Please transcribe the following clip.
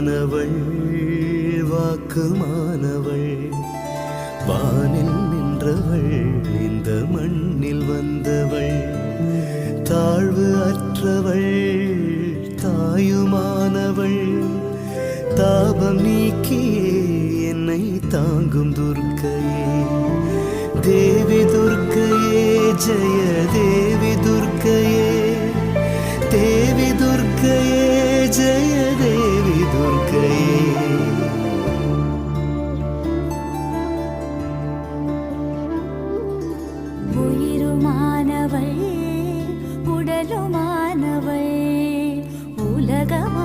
வாக்குமானவள் வாக்குமானவள் வானில் நின்றவள் இந்த மண்ணில் வந்தவள் தாழ்வு அற்றவள் தாயுமானவள் தாபம் நீக்கியே என்னை தாங்கும் துர்க்கையே தேவி துர்க்கையே ஜெய தேவி துர்க்கையே தேவி துர்க்கையே ஜெய தேவி துர்க்கையே உயிருமானவள் உடலுமானவள் உலகமா